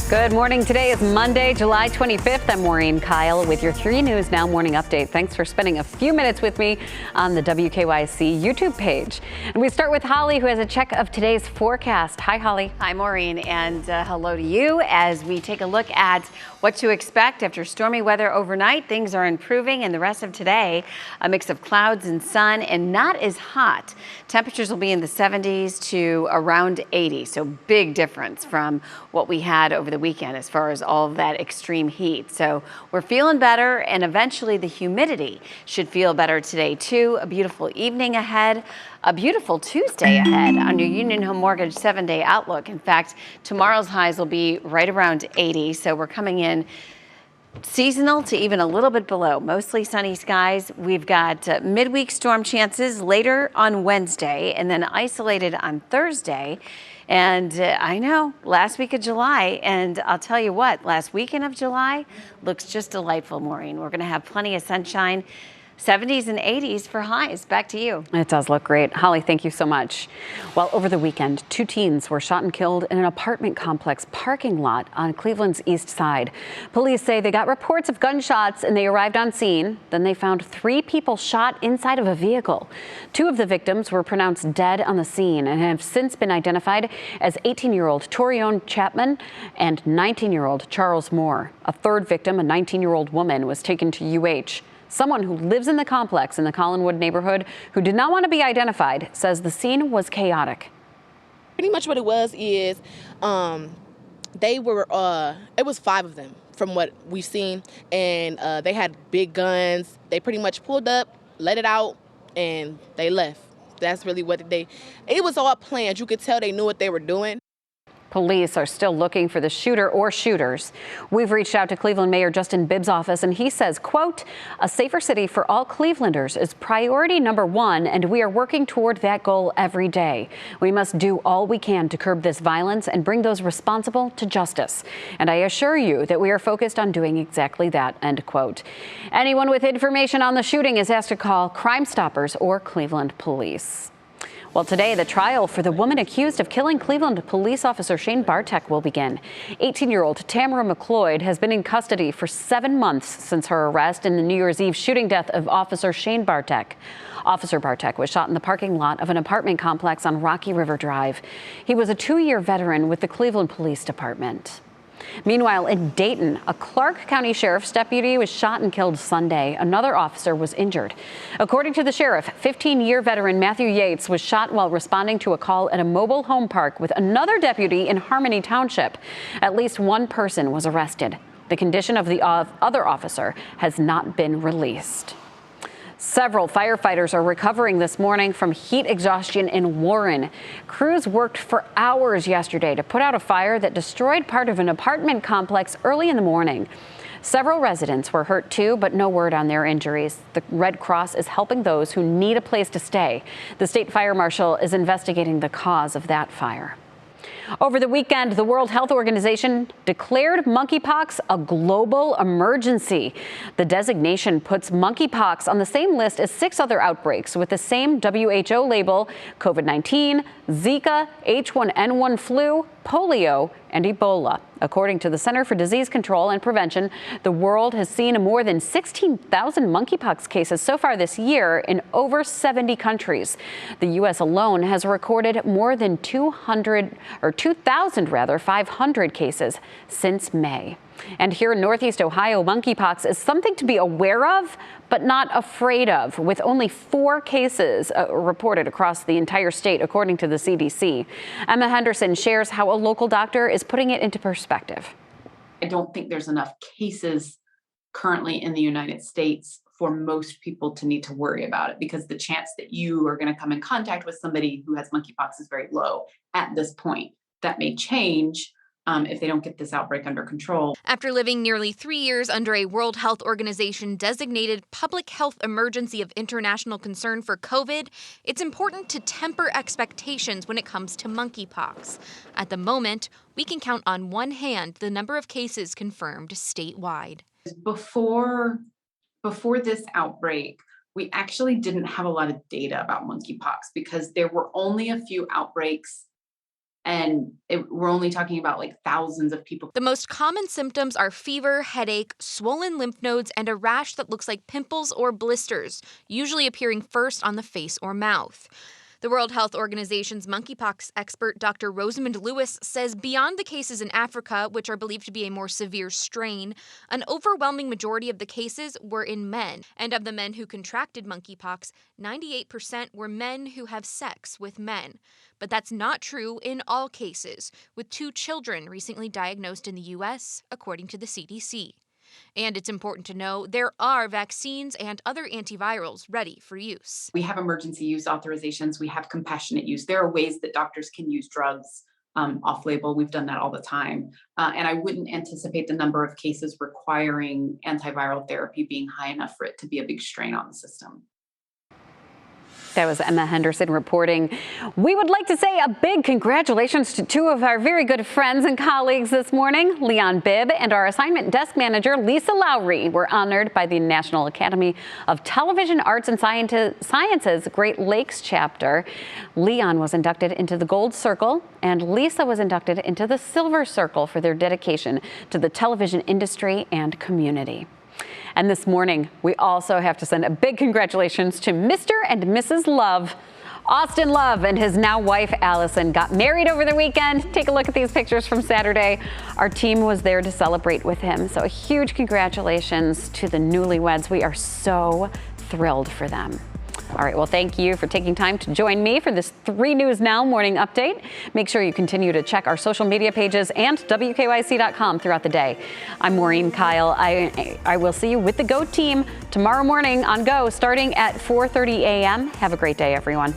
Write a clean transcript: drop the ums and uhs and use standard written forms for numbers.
Good morning. Today is Monday, July 25th. I'm Maureen Kyle with your 3 News Now morning update. Thanks for spending a few minutes with me on the WKYC YouTube page. And we start with Holly, who has a check of today's forecast. Hi, Holly. Hi, Maureen, and hello to you as we take a look at what to expect after stormy weather overnight. Things are improving, and the rest of today, a mix of clouds and sun and not as hot. Temperatures will be in the 70s to around 80, so big difference from what we had over the weekend as far as all of that extreme heat. So we're feeling better, and eventually the humidity should feel better today too. A beautiful evening ahead, a beautiful Tuesday ahead on your Union Home Mortgage 7-day outlook. In fact, tomorrow's highs will be right around 80, so we're coming in seasonal to even a little bit below. Mostly sunny skies. We've got midweek storm chances later on Wednesday and then isolated on Thursday. And I know, last week of July, and I'll tell you what, last weekend of July looks just delightful, Maureen. We're going to have plenty of sunshine. 70s and 80s for highs. Back to you. It does look great. Holly, thank you so much. Well, over the weekend, 2 teens were shot and killed in an apartment complex parking lot on Cleveland's east side. Police say they got reports of gunshots and they arrived on scene. Then they found 3 people shot inside of a vehicle. 2 of the victims were pronounced dead on the scene and have since been identified as 18-year-old Torionne Chappmon and 19-year-old Charles Moore. A third victim, a 19-year-old woman, was taken to UH. Someone who lives in the complex in the Collinwood neighborhood who did not want to be identified says the scene was chaotic. Pretty much what it was is they were, it was 5 of them from what we've seen, and they had big guns. They pretty much pulled up, let it out, and they left. That's really what it was all planned. You could tell they knew what they were doing. Police are still looking for the shooter or shooters. We've reached out to Cleveland Mayor Justin Bibb's office, and he says, quote, "A safer city for all Clevelanders is priority number 1, and we are working toward that goal every day. We must do all we can to curb this violence and bring those responsible to justice. And I assure you that we are focused on doing exactly that," end quote. Anyone with information on the shooting is asked to call Crime Stoppers or Cleveland Police. Well, today, the trial for the woman accused of killing Cleveland police officer Shane Bartek will begin. 18-year-old Tamara McLeod has been in custody for 7 months since her arrest in the New Year's Eve shooting death of Officer Shane Bartek. Officer Bartek was shot in the parking lot of an apartment complex on Rocky River Drive. He was a 2-year veteran with the Cleveland Police Department. Meanwhile, in Dayton, a Clark County Sheriff's deputy was shot and killed Sunday. Another officer was injured. According to the sheriff, 15-year veteran Matthew Yates was shot while responding to a call at a mobile home park with another deputy in Harmony Township. At least 1 person was arrested. The condition of the other officer has not been released. Several firefighters are recovering this morning from heat exhaustion in Warren. Crews worked for hours yesterday to put out a fire that destroyed part of an apartment complex early in the morning. Several residents were hurt too, but no word on their injuries. The Red Cross is helping those who need a place to stay. The state fire marshal is investigating the cause of that fire. Over the weekend, the World Health Organization declared monkeypox a global emergency. The designation puts monkeypox on the same list as 6 other outbreaks with the same WHO label: COVID-19, Zika, H1N1 flu, polio, and Ebola. According to the Center for Disease Control and Prevention, the world has seen more than 16,000 monkeypox cases so far this year in over 70 countries. The U.S. alone has recorded more than 2,500 cases since May. And here in Northeast Ohio, monkeypox is something to be aware of, but not afraid of, with only 4 cases reported across the entire state, according to the CDC. Emma Henderson shares how a local doctor is putting it into perspective. I don't think there's enough cases currently in the United States for most people to need to worry about it, because the chance that you are going to come in contact with somebody who has monkeypox is very low at this point. That may change if they don't get this outbreak under control. After living nearly 3 years under a World Health Organization designated public health emergency of international concern for COVID, it's important to temper expectations when it comes to monkeypox. At the moment, we can count on one hand the number of cases confirmed statewide. Before this outbreak, we actually didn't have a lot of data about monkeypox because there were only a few outbreaks And we're only talking about like thousands of people. The most common symptoms are fever, headache, swollen lymph nodes, and a rash that looks like pimples or blisters, usually appearing first on the face or mouth. The World Health Organization's monkeypox expert Dr. Rosamund Lewis says beyond the cases in Africa, which are believed to be a more severe strain, an overwhelming majority of the cases were in men. And of the men who contracted monkeypox, 98% were men who have sex with men. But that's not true in all cases, with 2 children recently diagnosed in the U.S., according to the CDC. And it's important to know there are vaccines and other antivirals ready for use. We have emergency use authorizations. We have compassionate use. There are ways that doctors can use drugs off-label. We've done that all the time. And I wouldn't anticipate the number of cases requiring antiviral therapy being high enough for it to be a big strain on the system. That was Emma Henderson reporting. We would like to say a big congratulations to 2 of our very good friends and colleagues this morning. Leon Bibb and our assignment desk manager, Lisa Lowry, were honored by the National Academy of Television Arts and Sciences Great Lakes chapter. Leon was inducted into the Gold Circle and Lisa was inducted into the Silver Circle for their dedication to the television industry and community. And this morning, we also have to send a big congratulations to Mr. and Mrs. Love. Austin Love and his now wife, Allison, got married over the weekend. Take a look at these pictures from Saturday. Our team was there to celebrate with him. So a huge congratulations to the newlyweds. We are so thrilled for them. All right, well, thank you for taking time to join me for this 3 News Now morning update. Make sure you continue to check our social media pages and WKYC.com throughout the day. I'm Maureen Kyle. I will see you with the GO team tomorrow morning on GO starting at 4:30 a.m. Have a great day, everyone.